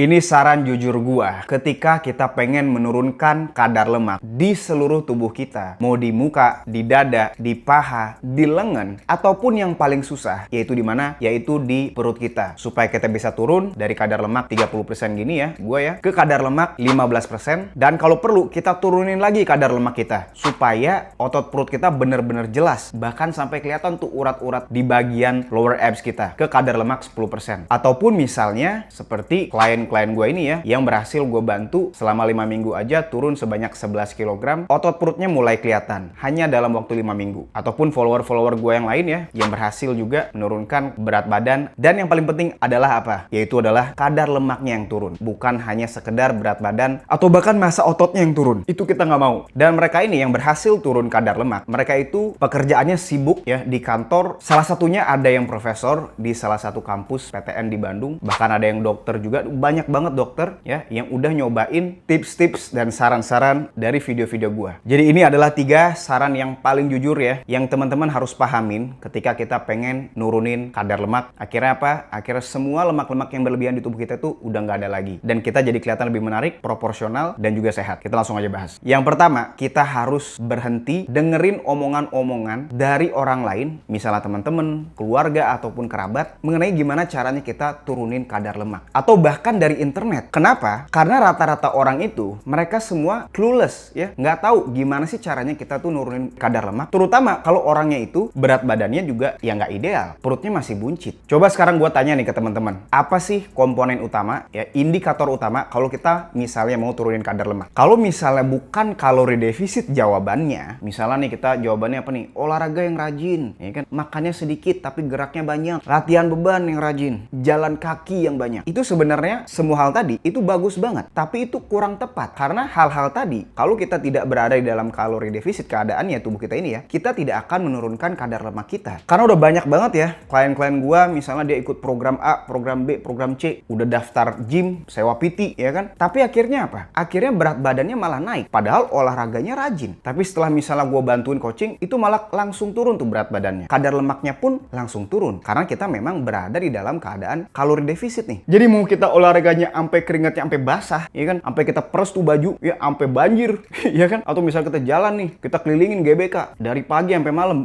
Ini saran jujur gua ketika kita pengen menurunkan kadar lemak di seluruh tubuh kita. Mau di muka, di dada, di paha, di lengan, ataupun yang paling susah, yaitu di mana? Yaitu di perut kita. Supaya kita bisa turun dari kadar lemak 30% gini ya, gua ya, ke kadar lemak 15%. Dan kalau perlu, kita turunin lagi kadar lemak kita. Supaya otot perut kita bener-bener jelas. Bahkan sampai kelihatan tuh urat-urat di bagian lower abs kita. Ke kadar lemak 10%. Ataupun misalnya, seperti klien gue ini ya, yang berhasil gue bantu selama 5 minggu aja turun sebanyak 11 kg, otot perutnya mulai kelihatan hanya dalam waktu 5 minggu. Ataupun follower-follower gue yang lain ya, yang berhasil juga menurunkan berat badan. Dan yang paling penting adalah apa? Yaitu adalah kadar lemaknya yang turun. Bukan hanya sekedar berat badan atau bahkan massa ototnya yang turun. Itu kita nggak mau. Dan mereka ini yang berhasil turun kadar lemak, mereka itu pekerjaannya sibuk ya di kantor. Salah satunya ada yang profesor di salah satu kampus PTN di Bandung. Bahkan ada yang dokter juga. Banyak banget dokter ya yang udah nyobain tips-tips dan saran-saran dari video-video gua. Jadi ini adalah 3 saran yang paling jujur ya, yang teman-teman harus pahamin ketika kita pengen nurunin kadar lemak. Akhirnya apa? Akhirnya semua lemak-lemak yang berlebihan di tubuh kita tuh udah nggak ada lagi. Dan kita jadi kelihatan lebih menarik, proporsional, dan juga sehat. Kita langsung aja bahas. Yang pertama, kita harus berhenti dengerin omongan-omongan dari orang lain, misalnya teman-teman, keluarga, ataupun kerabat, mengenai gimana caranya kita turunin kadar lemak. Atau bahkan dari internet. Kenapa? Karena rata-rata orang itu, mereka semua clueless ya. Nggak tahu gimana sih caranya kita tuh nurunin kadar lemak. Terutama kalau orangnya itu berat badannya juga ya nggak ideal. Perutnya masih buncit. Coba sekarang gue tanya nih ke teman-teman. Apa sih komponen utama, ya indikator utama kalau kita misalnya mau turunin kadar lemak? Kalau misalnya bukan kalori defisit jawabannya, misalnya nih kita jawabannya apa nih? Olahraga yang rajin, ya kan? Makannya sedikit tapi geraknya banyak. Latihan beban yang rajin. Jalan kaki yang banyak. Itu sebenarnya semua hal tadi itu bagus banget, tapi itu kurang tepat karena hal-hal tadi kalau kita tidak berada di dalam kalori defisit keadaannya tubuh kita ini ya, kita tidak akan menurunkan kadar lemak kita. Karena udah banyak banget ya klien-klien gua misalnya dia ikut program A, program B, program C, udah daftar gym, sewa PT ya kan, tapi akhirnya apa? Akhirnya berat badannya malah naik padahal olahraganya rajin. Tapi setelah misalnya gua bantuin coaching, itu malah langsung turun tuh berat badannya, kadar lemaknya pun langsung turun karena kita memang berada di dalam keadaan kalori defisit nih. Jadi mau kita olahraganya sampai keringatnya sampai basah, ya kan? Sampai kita peres tuh baju, ya sampai banjir, ya kan? Atau misalnya kita jalan nih, kita kelilingin GBK dari pagi sampai malam.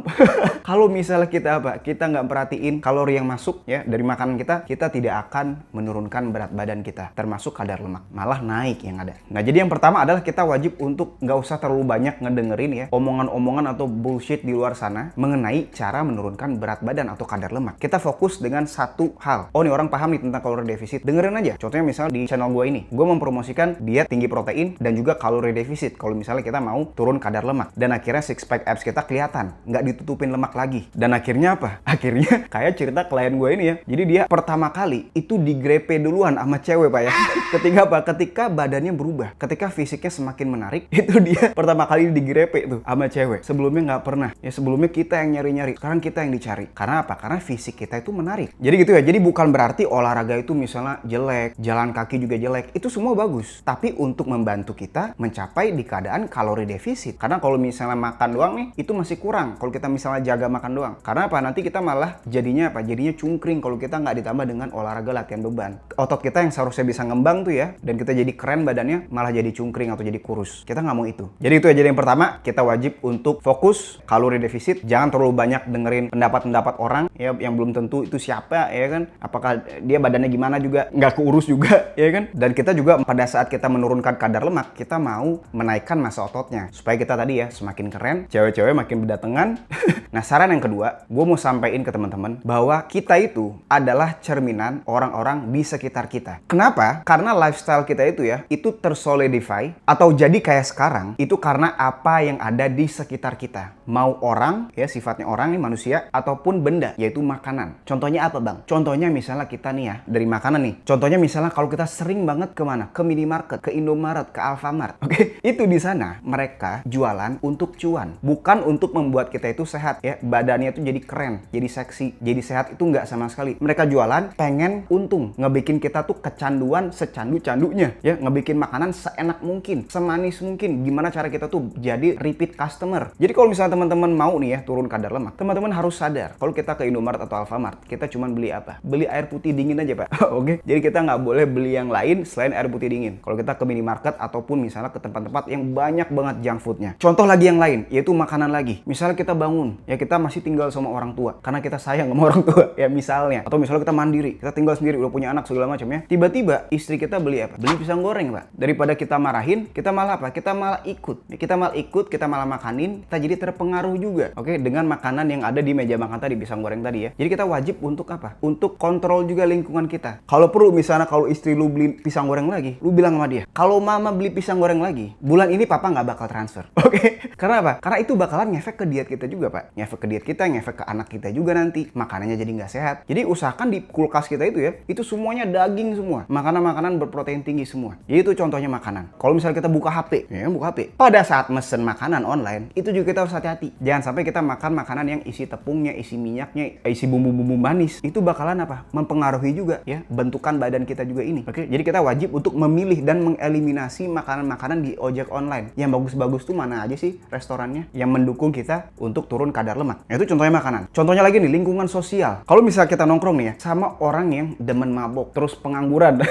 Kalau misalnya kita apa? Kita nggak perhatiin kalori yang masuk ya dari makanan kita, kita tidak akan menurunkan berat badan kita, termasuk kadar lemak, malah naik yang ada. Nah, jadi yang pertama adalah kita wajib untuk nggak usah terlalu banyak ngedengerin ya omongan-omongan atau bullshit di luar sana mengenai cara menurunkan berat badan atau kadar lemak. Kita fokus dengan satu hal. Oh, nih orang paham nih tentang kalori defisit. Dengerin aja. Contohnya misalnya di channel gue ini, gue mempromosikan diet tinggi protein dan juga kalori defisit kalau misalnya kita mau turun kadar lemak. Dan akhirnya six pack abs kita kelihatan, nggak ditutupin lemak lagi. Dan akhirnya apa? Akhirnya kayak cerita klien gue ini ya. Jadi dia pertama kali itu digrepe duluan sama cewek pak ya. Ketika apa? Ketika badannya berubah, ketika fisiknya semakin menarik, itu dia pertama kali digrepe tuh sama cewek. Sebelumnya nggak pernah. Ya sebelumnya kita yang nyari-nyari, sekarang kita yang dicari. Karena apa? Karena fisik kita itu menarik. Jadi gitu ya. Jadi bukan berarti olahraga itu misalnya jelek, jalan kaki juga jelek, itu semua bagus. Tapi untuk membantu kita mencapai di keadaan kalori defisit. Karena kalau misalnya makan doang nih, itu masih kurang. Kalau kita misalnya jaga makan doang. Karena apa? Nanti kita malah jadinya apa? Jadinya cungkring kalau kita nggak ditambah dengan olahraga latihan beban. Otot kita yang seharusnya bisa ngembang tuh ya, dan kita jadi keren badannya, malah jadi cungkring atau jadi kurus. Kita nggak mau itu. Jadi itu ya. Jadi yang pertama, kita wajib untuk fokus kalori defisit. Jangan terlalu banyak dengerin pendapat-pendapat orang ya, yang belum tentu itu siapa ya kan. Apakah dia badannya gimana juga nggak keurus juga ya kan. Dan kita juga pada saat kita menurunkan kadar lemak, kita mau menaikkan massa ototnya supaya kita tadi ya semakin keren, cewek-cewek makin berdatangan. Nah, saran yang kedua, gue mau sampaikan ke teman-teman bahwa kita itu adalah cerminan orang-orang di sekitar kita. Kenapa? Karena lifestyle kita itu ya, itu tersolidify atau jadi kayak sekarang itu karena apa yang ada di sekitar kita. Mau orang ya, sifatnya orang nih manusia, ataupun benda, yaitu makanan. Contohnya apa bang? Contohnya misalnya kita nih ya, dari makanan nih. Contohnya misalnya kalau kita sering banget kemana? Ke minimarket, ke Indomaret, ke Alfamart. Oke? Itu di sana mereka jualan untuk cuan, bukan untuk membuat kita itu sehat ya. Badannya itu jadi keren, jadi seksi, jadi sehat, itu nggak sama sekali. Mereka jualan pengen untung, ngebikin kita tuh kecanduan secandu-candunya ya, ngebikin makanan seenak mungkin, semanis mungkin. Gimana cara kita tuh jadi repeat customer. Jadi kalau misalnya teman-teman mau nih ya turun kadar lemak, teman-teman harus sadar kalau kita ke Indomaret atau Alfamart, kita cuma beli apa? Beli air putih dingin aja pak. Oke? Jadi kita nggak boleh beli yang lain selain air putih dingin. Kalau kita ke minimarket ataupun misalnya ke tempat-tempat yang banyak banget junk foodnya. Contoh lagi yang lain, yaitu makanan lagi. Misalnya kita bangun, ya kita masih tinggal sama orang tua karena kita sayang sama orang tua, ya misalnya. Atau misalnya kita mandiri, kita tinggal sendiri, udah punya anak segala macam ya. Tiba-tiba istri kita beli apa? Beli pisang goreng, Pak. Daripada kita marahin, kita malah apa? Kita malah ikut. Kita malah makanin, kita jadi terpengaruh juga. Oke, dengan makanan yang ada di meja makan tadi, pisang goreng tadi ya. Jadi kita wajib untuk apa? Untuk kontrol juga lingkungan kita. Kalau perlu misalnya kalau istri lu beli pisang goreng lagi, lu bilang sama dia, kalau mama beli pisang goreng lagi, bulan ini papa nggak bakal transfer. Oke? Karena apa? Karena itu bakalan ngefek ke diet kita juga, Pak. Ngefek ke diet kita, ngefek ke anak kita juga nanti. Makanannya jadi nggak sehat. Jadi usahakan di kulkas kita itu ya, itu semuanya daging semua. Makanan-makanan berprotein tinggi semua. Jadi itu contohnya makanan. Kalau misalnya kita buka HP, ya buka HP. Pada saat mesen makanan online, itu juga kita harus hati-hati. Jangan sampai kita makan makanan yang isi tepungnya, isi minyaknya, isi bumbu-bumbu manis. Itu bakalan apa? Mempengaruhi juga ya bentukan badan kita juga ini. Oke, jadi kita wajib untuk memilih dan mengeliminasi makanan-makanan di ojek online. Yang bagus-bagus tuh mana aja sih restorannya yang mendukung kita untuk turun kadar lemak. Nah, itu contohnya makanan. Contohnya lagi nih, lingkungan sosial. Kalau misalnya kita nongkrong nih ya sama orang yang demen mabok, terus pengangguran,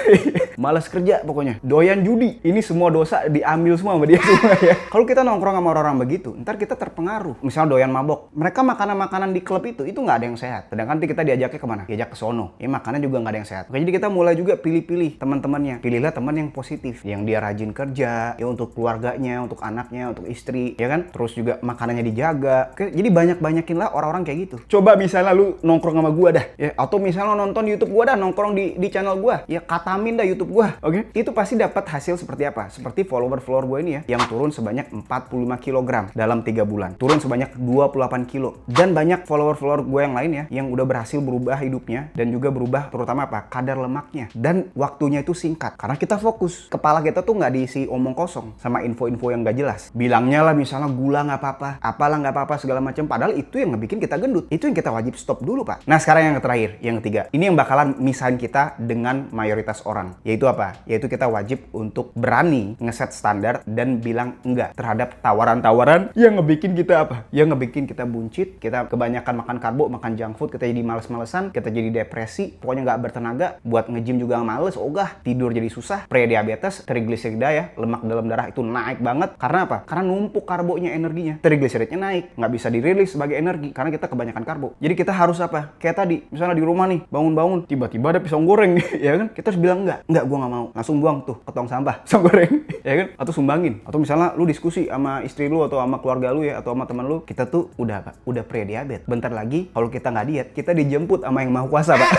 malas kerja pokoknya, doyan judi, ini semua dosa diambil semua sama dia semua ya. Kalau kita nongkrong sama orang-orang begitu, ntar kita terpengaruh. Misalnya doyan mabok, mereka makanan-makanan di klub itu nggak ada yang sehat. Sedangkan nanti kita diajaknya kemana? Diajak ke sono. Ya makannya juga nggak ada yang sehat. Oke, jadi kita mulai juga pilih-pilih teman-temannya. Pilihlah teman yang positif, yang dia rajin kerja, ya untuk keluarganya, untuk anaknya, untuk istri, ya kan? Terus juga makanannya dijaga. Oke, jadi banyak-banyakin lah orang-orang kayak gitu. Coba misalnya lu nongkrong sama gua dah, ya, atau misalnya lu nonton YouTube gua dah, nongkrong di channel gua, ya katamin dah YouTube gua. Oke? Itu pasti dapat hasil seperti apa? Seperti follower gua ini ya, yang turun sebanyak 45 kg dalam 3 bulan. Turun sebanyak 28 kilo. Dan banyak follower gue yang lain ya, yang udah berhasil berubah hidupnya dan juga berubah terutama apa? Kadar lemaknya. Dan waktunya itu singkat. Karena kita fokus. Kepala kita tuh nggak diisi omong kosong sama info-info yang nggak jelas. Bilangnya lah misalnya gula nggak apa-apa, apalah nggak apa-apa segala macam. Padahal itu yang ngebikin kita gendut. Itu yang kita wajib stop dulu, Pak. Nah sekarang yang terakhir, yang ketiga. Ini yang bakalan misahin kita dengan mayoritas orang. Yaitu apa? Yaitu kita wajib untuk berani ngeset standar dan bilang enggak terhadap tawaran-tawaran yang ngebikin kita apa? Yang ngebikin kita buncit, kita kebanyakan makan karbo, makan junk food, kita jadi males-malesan, kita jadi depresi, pokoknya nggak bertenaga, buat nge-gym juga males, ogah, tidur jadi susah, prediabetes, trigliserida ya, lemak dalam darah itu naik banget. Karena apa? Karena numpuk karbonya, energinya. Trigliseridnya naik, nggak bisa dirilis sebagai energi karena kita kebanyakan karbo. Jadi kita harus apa? Kayak tadi, misalnya di rumah nih, bangun-bangun, tiba-tiba ada pisang goreng, ya kan? Kita harus bilang enggak gua nggak mau, langsung buang tuh ke tong sampah, pisang goreng, ya kan? Atau sumbangin. Atau misalnya lu diskusi sama istri lu atau sama keluarga lu ya, atau sama teman lu, kita tuh udah apa? Udah pre-diabetes. Bentar lagi kalau kita nggak diet, kita dijemput sama yang maha kuasa, Pak.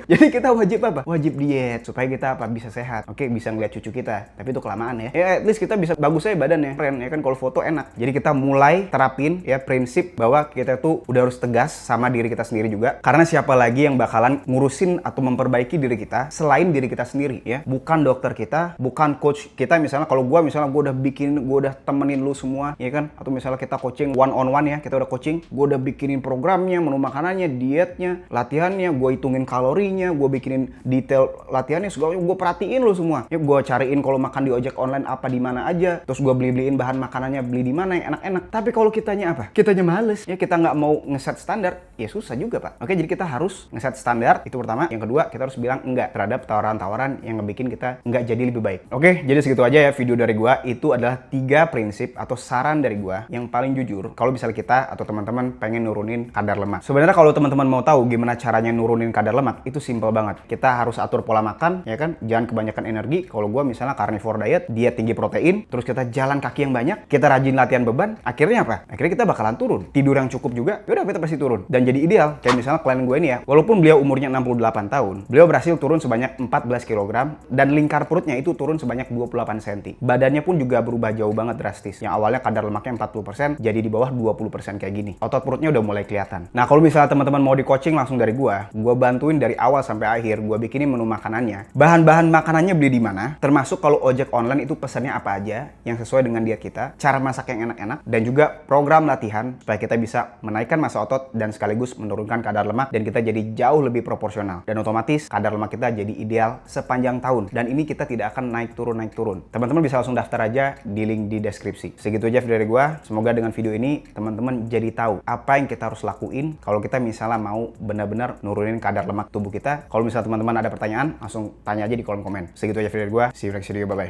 Jadi kita wajib apa? Wajib diet supaya kita apa? Bisa sehat. Oke, bisa ngeliat cucu kita. Tapi itu kelamaan ya. Ya at least kita bisa bagus aja badannya, keren ya kan, kalau foto enak. Jadi kita mulai terapin ya prinsip bahwa kita tuh udah harus tegas sama diri kita sendiri juga. Karena siapa lagi yang bakalan ngurusin atau memperbaiki diri kita selain diri kita sendiri ya. Bukan dokter kita, bukan coach kita. Misalnya kalau gua udah temenin lu semua ya kan, atau misalnya kita coaching one on one ya, kita udah coaching, gua udah bikinin programnya, menu makanannya, dietnya, latihannya, gua hitungin kalorinya, gua bikinin detail latihannya, segala gua perhatiin lu semua ya. Gua cariin kalau makan di ojek online apa di mana aja, terus gua beliin bahan makanannya, beli di mana yang enak-enak. Tapi kalau kitanya apa? Kitanya males ya, kita nggak mau ngeset standar, ya susah juga, Pak. Oke, jadi kita harus ngeset standar, itu pertama. Yang kedua, kita harus bilang enggak terhadap tawaran-tawaran yang ngebikin kita nggak jadi lebih baik. Oke, jadi segitu aja ya video dari gua. Itu adalah 3 prinsip atau saran dari gua yang paling jujur kalau misalnya kita atau teman-teman pengen nurunin kadar lemak. Sebenarnya kalau teman-teman mau tahu gimana caranya nurunin kadar lemak, itu simple banget. Kita harus atur pola makan, ya kan? Jangan kebanyakan energi. Kalau gua misalnya carnivore diet, diet tinggi protein, terus kita jalan kaki yang banyak, kita rajin latihan beban, akhirnya apa? Akhirnya kita bakalan turun. Tidur yang cukup juga, yaudah kita pasti turun. Dan jadi ideal. Kayak misalnya klien gue ini ya, walaupun beliau umurnya 68 tahun, beliau berhasil turun sebanyak 14 kg dan lingkar perutnya itu turun sebanyak 28 cm. Badannya pun juga berubah jauh banget drastis. Yang awalnya kadar lemaknya 40%, jadi di bawah 20% kayak gini. Otot perutnya udah mulai kelihatan. Nah, kalau misalnya teman-teman mau di coaching langsung dari gue bantuin dari awal sampai akhir, gue bikinin menu makanannya. Bahan-bahan makanannya beli di mana, termasuk kalau ojek online itu pesannya apa aja yang sesuai dengan diet kita, cara masak yang enak-enak, dan juga program latihan supaya kita bisa menaikkan massa otot dan sekaligus menurunkan kadar lemak dan kita jadi jauh lebih proporsional. Dan otomatis kadar lemak kita jadi ideal sepanjang tahun. Dan ini kita tidak akan naik turun. Teman-teman bisa langsung daftar aja di link di deskripsi. Segitu aja video dari gue. Semoga dengan video ini teman-teman jadi tahu apa yang kita harus lakuin kalau kita misalnya mau benar-benar nurunin kadar lemak tubuh kita. Kalau misalnya teman-teman ada pertanyaan pertanyaan, langsung tanya aja di kolom komen. Segitu aja video dari gue. See you next video. Bye-bye.